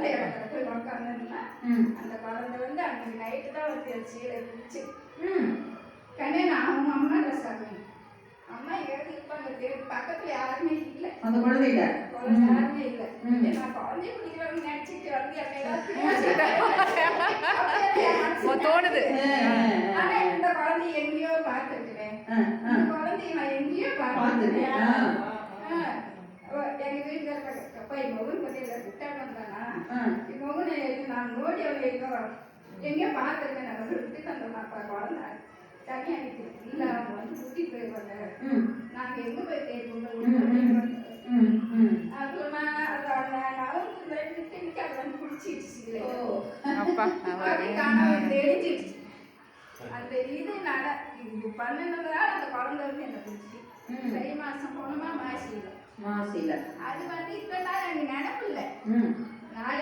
குழந்தை இடத்துல போய் உட்காந்துன்னா அந்த குழந்தை வந்து அன்னைக்கு நைட்டு தான் வந்து சீலை பிடிச்சி கண்ணே நான் அவங்க அம்மா ட்ரெஸ் ஆகணும் அம்மா எழுதிருப்பாங்க பக்கத்துல யாருமே இல்லை அந்த குழந்தை இல்லை குழந்தை யாருமே இல்லை நான் குழந்தைய பிடிக்கிறவங்க நினைச்சிட்டு வந்து தோணுது. ஆனா இந்த குழந்தைய எங்கேயோ பார்த்துருக்கிறேன் இந்த குழந்தைய நான் எங்கேயோ பார்த்துருக்கேன் எங்க வீட்டுக்கார என் மகன் பத்தியில விட்டாங்க வந்தானா என் மகனை நான் நோடி அவங்க எங்கேயோ பார்த்துருக்கேன் நான் விட்டுட்டு வந்தோம்ப்பா குழந்தை தனியா நிற்கிறேன் இல்லை அவங்க வந்து கூட்டிட்டு போயிருவாங்க நாங்க எங்க போய் கேட்போம் தெரிஞ்சிடுச்சு அந்த இது பண்ணதுனால அந்த குழந்தை வந்து என்ன பிடிச்சி தை மாசம் போனோமா மாசியில மாசியில அது வந்து இப்ப நான் எனக்கு நினைப்பு இல்லை நாளை